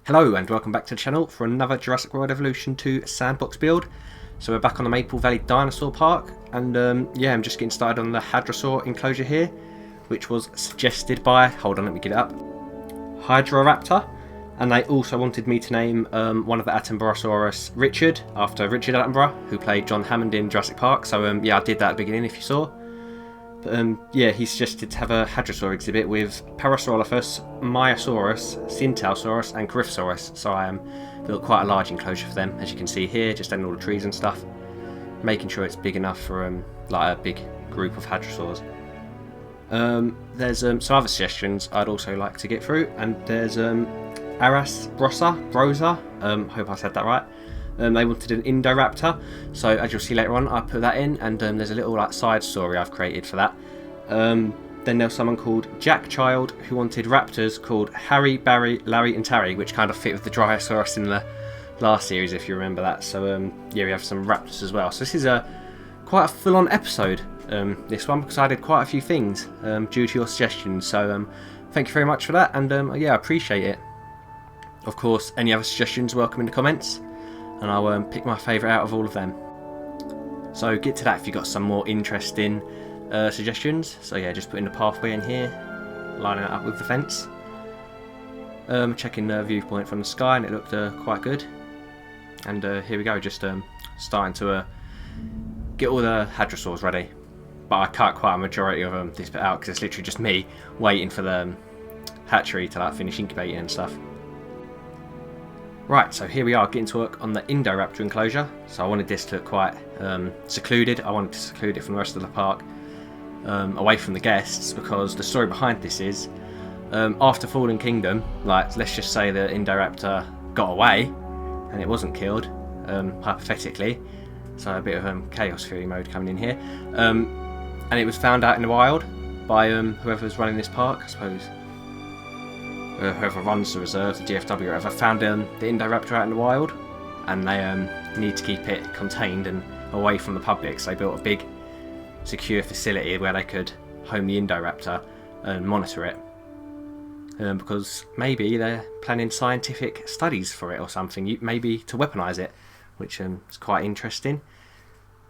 Hello and welcome back to the channel for another Jurassic World Evolution 2 sandbox build. So we're back on the Maple Valley Dinosaur Park, and yeah, I'm just getting started on the Hadrosaur enclosure here, which was suggested by, hold on, let me get it up, Raptor. And they also wanted me to name one of the Attenborough Richard, after Richard Attenborough, who played John Hammond in Jurassic Park. So yeah, I did that at the beginning if you saw. But yeah, he suggested to have a Hadrosaur exhibit with Parasaurolophus, Myosaurus, Syntausaurus and Chrysaurus. So I built quite a large enclosure for them, as you can see here, just adding all the trees and stuff, making sure it's big enough for like a big group of Hadrosaurs. There's some other suggestions I'd also like to get through, and there's Brosa, hope I said that right. They wanted an Indoraptor, so as you'll see later on, I put that in, and there's a little like side story I've created for that. Then there's someone called Jack Child who wanted raptors called Harry, Barry, Larry and Tarry, which kind of fit with the Dinosaurus in the last series if you remember that. So yeah, we have some raptors as well. So this is quite a full-on episode, this one, because I did quite a few things due to your suggestions. So thank you very much for that, and yeah, I appreciate it. Of course, any other suggestions, welcome in the comments, and I'll pick my favourite out of all of them. So get to that if you've got some more interesting suggestions. So yeah, just putting the pathway in here, lining it up with the fence. Checking the viewpoint from the sky, and it looked quite good. And here we go, just starting to get all the Hadrosaurs ready. But I cut quite a majority of this bit out because it's literally just me waiting for the hatchery to like finish incubating and stuff. Right, so here we are getting to work on the Indoraptor enclosure. So I wanted this to look quite secluded. I wanted to seclude it from the rest of the park, away from the guests, because the story behind this is, after Fallen Kingdom, like let's just say the Indoraptor got away and it wasn't killed, hypothetically. So a bit of chaos theory mode coming in here, and it was found out in the wild by whoever's running this park, I suppose. Whoever runs the reserve, the DFW or whatever, found the Indoraptor out in the wild, and they need to keep it contained and away from the public, so they built a big secure facility where they could home the Indoraptor and monitor it, because maybe they're planning scientific studies for it or something, maybe to weaponize it, which is quite interesting.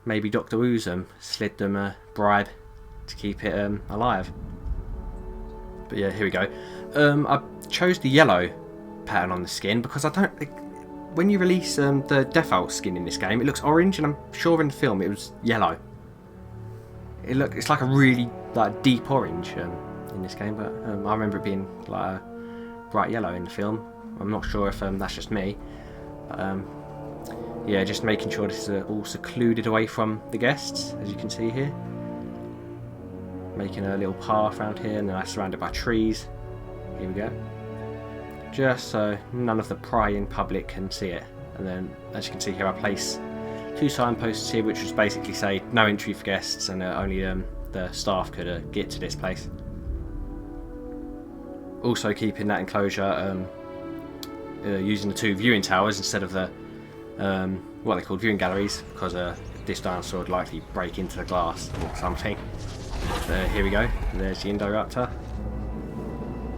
Maybe Dr. Wu's slid them a bribe to keep it alive. But yeah, here we go. I chose the yellow pattern on the skin because I don't. When you release the default skin in this game, it looks orange, and I'm sure in the film it was yellow. It's like a really like deep orange in this game, but I remember it being like a bright yellow in the film. I'm not sure if that's just me. But, yeah, just making sure this is all secluded away from the guests, as you can see here. Making a little path around here, and then I'm surrounded by trees. Here we go. Just so none of the prying public can see it. And then, as you can see here, I place 2 signposts here, which was basically say no entry for guests, and only the staff could get to this place. Also keeping that enclosure using the 2 viewing towers instead of the what they called viewing galleries, because this dinosaur would likely break into the glass or something. Here we go. There's the Indoraptor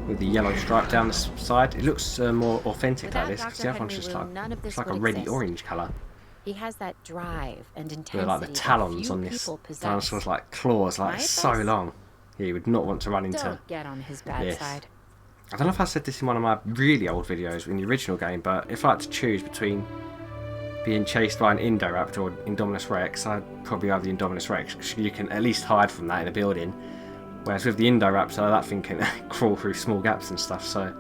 with the yellow stripe down the side. It looks more authentic like this, because the other one's just like, it's like a reddy orange colour. He has that drive and intensity. With like the talons on this dinosaur's like claws, like so long. Yeah, you would not want to run into Don't get on his bad this. side. I don't know if I said this in one of my really old videos in the original game, but if I had to choose between being chased by an Indoraptor or Indominus Rex, I'd probably have the Indominus Rex, because you can at least hide from that in a building. Whereas with the Indoraptor, that thing can crawl through small gaps and stuff, so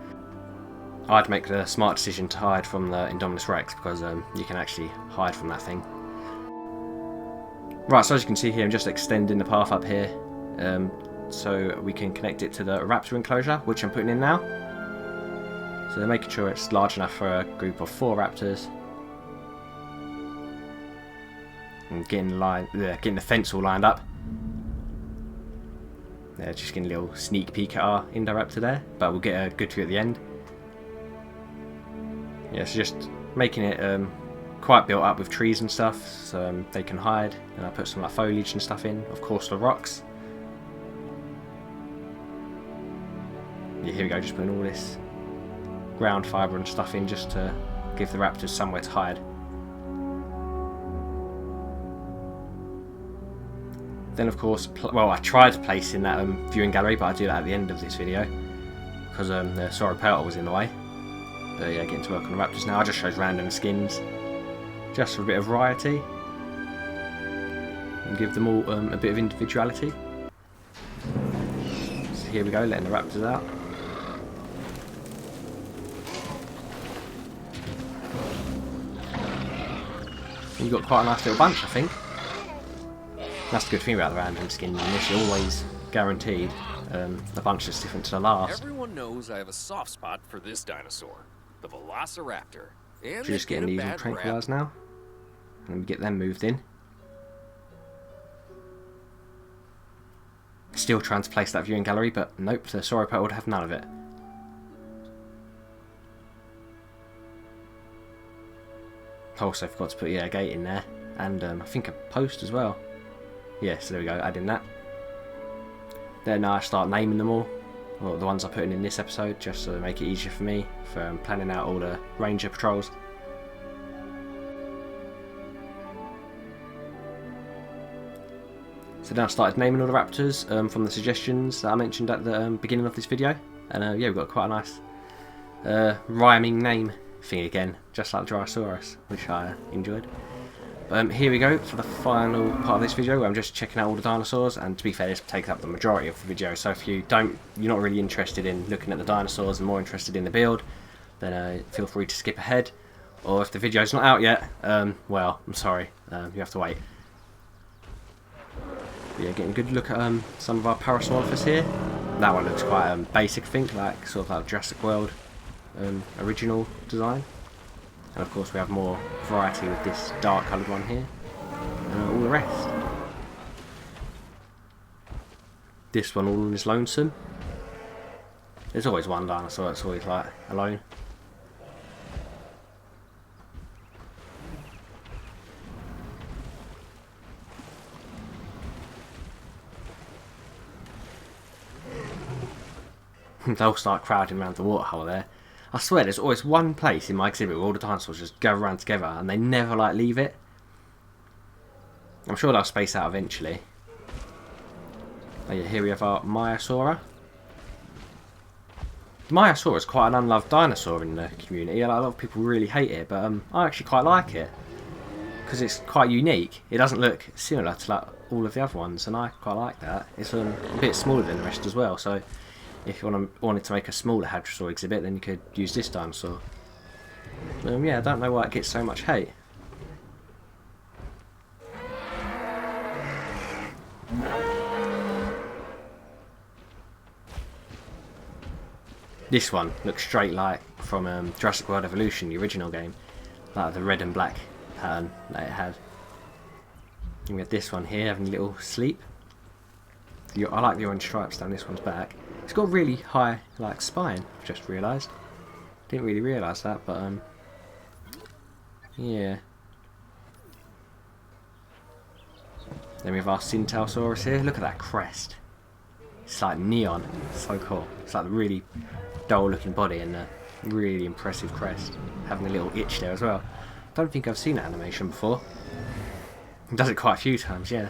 I'd make the smart decision to hide from the Indominus Rex, because you can actually hide from that thing. Right, so as you can see here, I'm just extending the path up here, so we can connect it to the Rapture Enclosure, which I'm putting in now. So they're making sure it's large enough for a group of 4 raptors. And getting the fence all lined up. Yeah, just getting a little sneak peek at our Indoraptor there, but we'll get a good view at the end. Yeah, so just making it quite built up with trees and stuff, so they can hide. And I put some like foliage and stuff in, of course the rocks. Yeah, here we go, just putting all this ground fibre and stuff in just to give the raptors somewhere to hide. Then of course, well, I tried placing that viewing gallery, but I do that at the end of this video because the Sauropelta was in the way. But yeah, getting to work on the raptors now. I just shows random skins just for a bit of variety and give them all a bit of individuality. So here we go, letting the raptors out. And you've got quite a nice little bunch, I think. That's the good thing about the random skins, and this you're always guaranteed the bunch that's different to the last. Everyone knows I have a soft spot for this dinosaur, the Velociraptor. And Just getting these all tranquilised now. And we get them moved in. Still trying to place that viewing gallery, but nope, the Sauropelta would have none of it. Also forgot to put a gate in there, and I think a post as well. Yeah, so there we go, adding that. Then I start naming them all, well, the ones I put in this episode, just to make it easier for me for planning out all the ranger patrols. So then I started naming all the raptors from the suggestions that I mentioned at the beginning of this video, and yeah, we've got quite a nice rhyming name thing again, just like Chrysaurus, which I enjoyed. Here we go for the final part of this video where I'm just checking out all the dinosaurs, and to be fair, this takes up the majority of the video, so if you're not really interested in looking at the dinosaurs and more interested in the build, then feel free to skip ahead, or if the video's not out yet, well, I'm sorry, you have to wait. But yeah, getting a good look at some of our Parasaurolophus here. That one looks quite basic, I think, like sort of like Jurassic World original design. And of course we have more variety with this dark coloured one here, and all the rest. This one all on his lonesome. There's always one dinosaur that's always like alone. They'll start crowding around the waterhole there. I swear there's always one place in my exhibit where all the dinosaurs just go around together and they never like leave it. I'm sure they'll space out eventually. Oh yeah, here we have our Maiasaura. The Maiasaura is quite an unloved dinosaur in the community. A lot of people really hate it, but I actually quite like it because it's quite unique. It doesn't look similar to like all of the other ones, and I quite like that. It's a bit smaller than the rest as well, so if you wanted to make a smaller Hadrosaur exhibit, then you could use this dinosaur. Yeah, I don't know why it gets so much hate. This one looks straight like from Jurassic World Evolution, the original game, like the red and black pattern that it had. And we have this one here having a little sleep. I like the orange stripes down this one's back. It's got a really high like spine, I've just realised. Didn't really realise that, but yeah. Then we have our Syntausaurus here. Look at that crest. It's like neon. It's so cool. It's like a really dull looking body and a really impressive crest. Having a little itch there as well. Don't think I've seen that animation before. It does it quite a few times, yeah.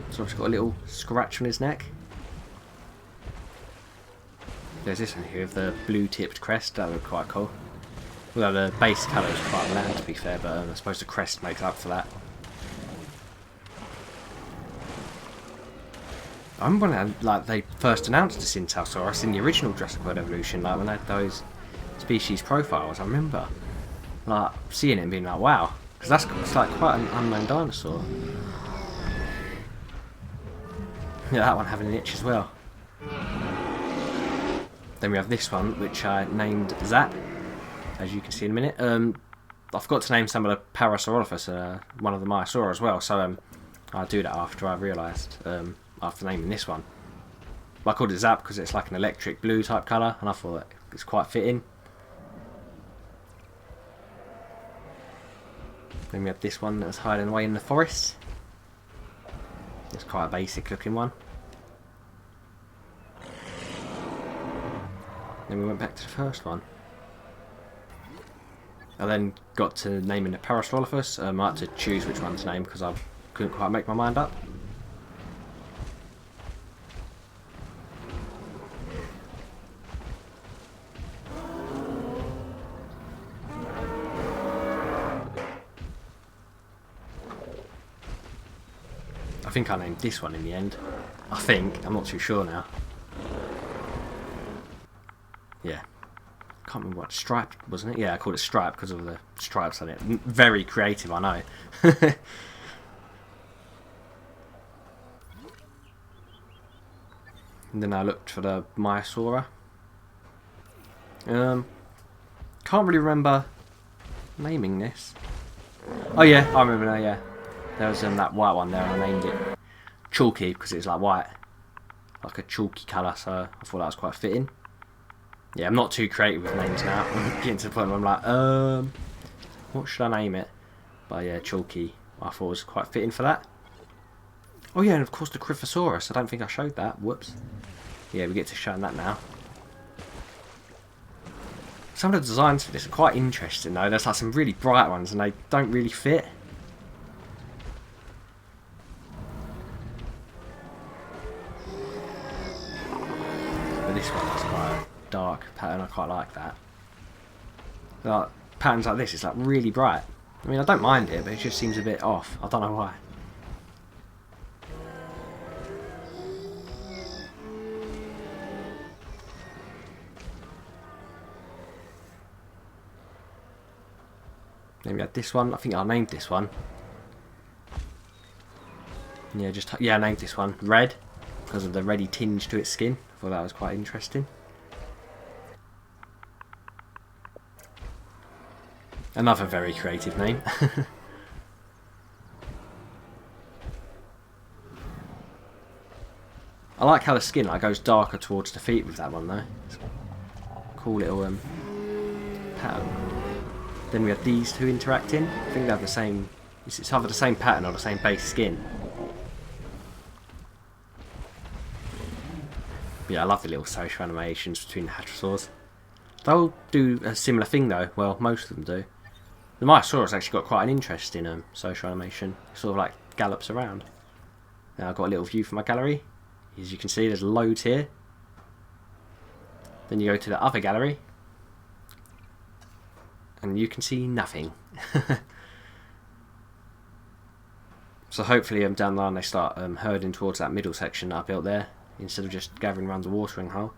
So he's got a little scratch on his neck. There's this one here with the blue tipped crest. That looked quite cool. Although the base colour is quite bland to be fair, but I suppose the crest makes up for that. I remember when they first announced the Syntausaurus in the original Jurassic World Evolution, like when they had those species profiles. I remember like seeing it and being like, wow, because it's like quite an unknown dinosaur. Yeah, that one having an itch as well. Then we have this one, which I named Zap, as you can see in a minute. I forgot to name some of the Parasaurolophus, one of the Maiasaura as well, so I'll do that after I realised, after naming this one. But I called it Zap because it's like an electric blue type colour, and I thought it's quite fitting. Then we have this one that was hiding away in the forest. It's quite a basic looking one. Then we went back to the first one. I then got to naming the Parasaurolophus. I had to choose which one to name because I couldn't quite make my mind up. I think I named this one in the end. I think. I'm not too sure now. Yeah. Can't remember what. Stripe, wasn't it? Yeah, I called it Stripe because of the stripes on it. Very creative, I know. And then I looked for the Myosaura. Can't really remember naming this. Oh yeah, I remember now, yeah. There was that white one there and I named it Chalky because it was like white. Like a chalky colour, so I thought that was quite fitting. Yeah, I'm not too creative with names now. I'm getting to the point where I'm like, what should I name it? But yeah, Chalky I thought was quite fitting for that. Oh yeah, and of course the Chrysaurus. I don't think I showed that. Whoops. Yeah, we get to show that now. Some of the designs for this are quite interesting though. There's like some really bright ones and they don't really fit. But this one is quite a dark pattern. I quite like that. Like, patterns like this, it's like really bright. I mean, I don't mind it, but it just seems a bit off. I don't know why. Then we had this one. I think I named this one. Yeah, I named this one Red because of the reddy tinge to its skin. I thought that was quite interesting. Another very creative name. I like how the skin goes darker towards the feet with that one though. It's a cool little pattern. Then we have these two interacting. I think they have the same. It's either the same pattern or the same base skin. Yeah, I love the little social animations between the hadrosaurs. They'll do a similar thing though. Well, most of them do. The Myosaurus actually got quite an interesting social animation. It sort of like gallops around. Now I've got a little view from my gallery. As you can see, there's loads here. Then you go to the other gallery. And you can see nothing. So hopefully down the line they start herding towards that middle section that I built there, instead of just gathering around the watering hole.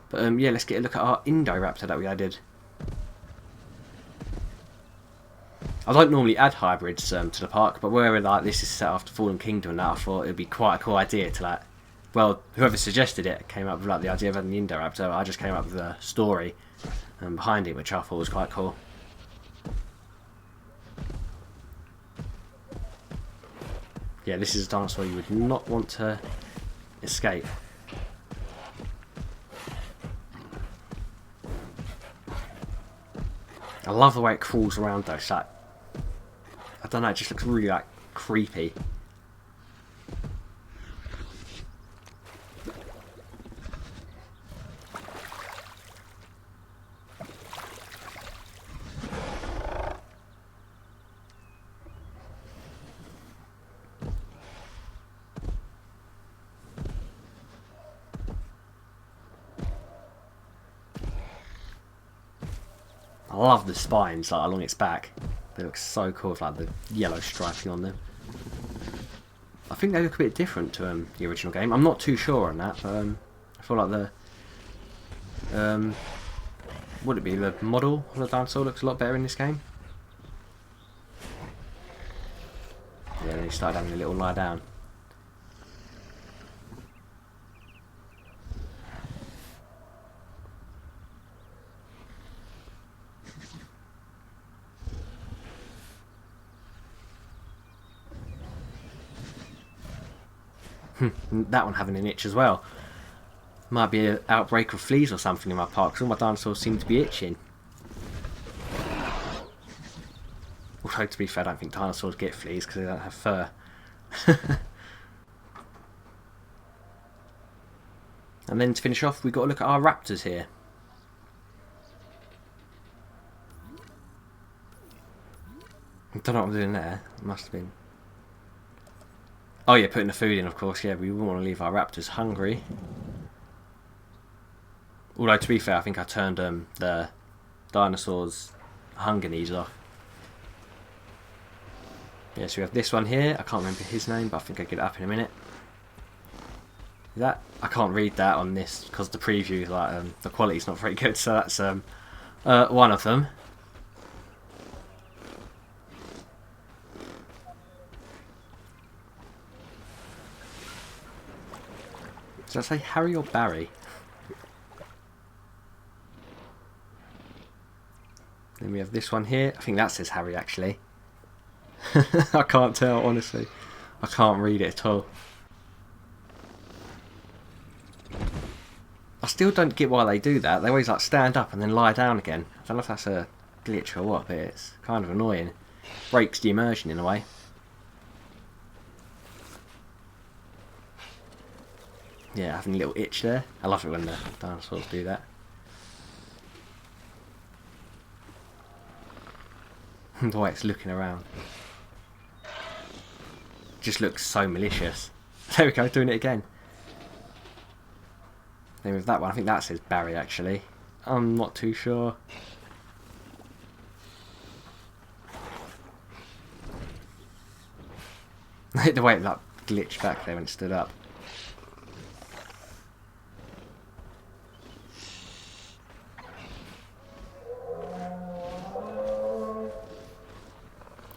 But yeah, let's get a look at our Indoraptor that we added. I don't normally add hybrids to the park, but where like this is set after Fallen Kingdom and that, I thought it would be quite a cool idea to like, well, whoever suggested it came up with like the idea of adding the Indoraptor. I just came up with the story behind it, which I thought was quite cool. Yeah, this is a dinosaur you would not want to escape. I love the way it crawls around though. It's like, I don't know, it just looks really like creepy. I love the spines like along its back. They look so cool with like the yellow striping on them. I think they look a bit different to the original game. I'm not too sure on that, but I feel like the would it be the model of the dinosaur looks a lot better in this game. Yeah, then he started having a little lie down. That one having an itch as well. Might be an outbreak of fleas or something in my park, because all my dinosaurs seem to be itching. Although to be fair, I don't think dinosaurs get fleas because they don't have fur. And then to finish off, we've got to look at our raptors here. I don't know what I'm doing there. It must have been. Oh yeah, putting the food in, of course. Yeah, we wouldn't want to leave our raptors hungry. Although, to be fair, I think I turned the dinosaur's hunger needs off. Yeah, so we have this one here. I can't remember his name, but I think I'll get it up in a minute. Is that? I can't read that on this because the preview, like, the quality's not very good. So that's one of them. Did I say Harry or Barry? Then we have this one here. I think that says Harry, actually. I can't tell, honestly. I can't read it at all. I still don't get why they do that. They always like stand up and then lie down again. I don't know if that's a glitch or what, but it's kind of annoying. Breaks the immersion in a way. Yeah, having a little itch there. I love it when the dinosaurs do that. The way it's looking around. Just looks so malicious. There we go, doing it again. Then with that one, I think that says Barry actually. I'm not too sure. The way it like glitched back there when it stood up.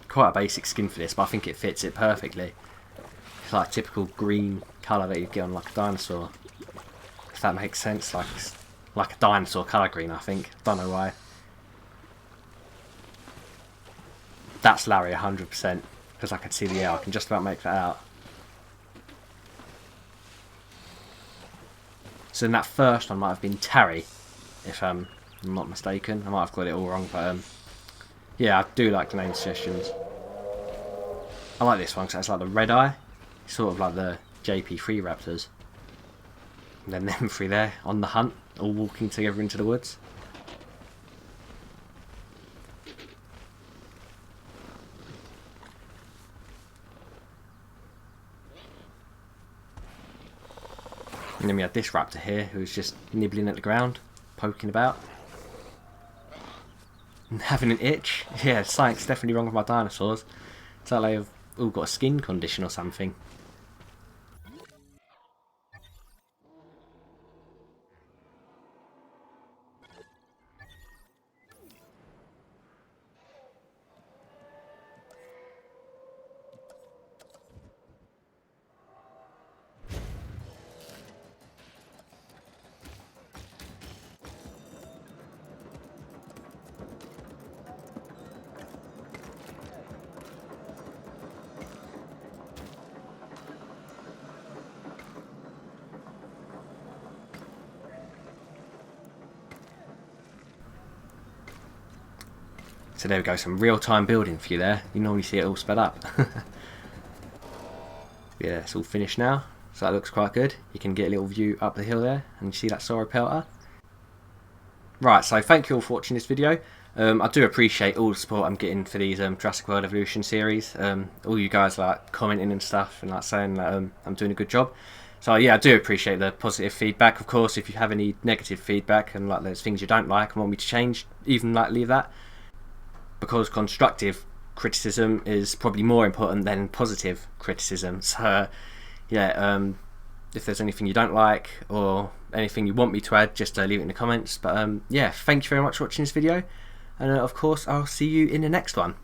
Quite a basic skin for this, but I think it fits it perfectly. It's like a typical green colour that you'd get on like a dinosaur. If that makes sense, like a dinosaur colour green, I think. Don't know why. That's Larry 100%, because I can see the air. I can just about make that out. So then that first one might have been Terry, if I'm not mistaken. I might have got it all wrong, but yeah, I do like the name suggestions. I like this one because it's like the red eye. It's sort of like the JP3 Raptors. And then them three there on the hunt, all walking together into the woods. And then we had this raptor here who's just nibbling at the ground, poking about. And having an itch. Yeah, something's definitely wrong with my dinosaurs. It's like they've all got a skin condition or something. So there we go, some real-time building for you there. You normally see it all sped up. Yeah, it's all finished now, so that looks quite good. You can get a little view up the hill there, and you see that sauropelter. Right, so thank you all for watching this video. I do appreciate all the support I'm getting for these Jurassic World Evolution series. All you guys like commenting and stuff, and like saying that I'm doing a good job. So yeah, I do appreciate the positive feedback. Of course, if you have any negative feedback and like there's things you don't like and want me to change, even like leave that. Because constructive criticism is probably more important than positive criticism. So yeah, if there's anything you don't like or anything you want me to add, just leave it in the comments. But yeah, thank you very much for watching this video, and of course I'll see you in the next one.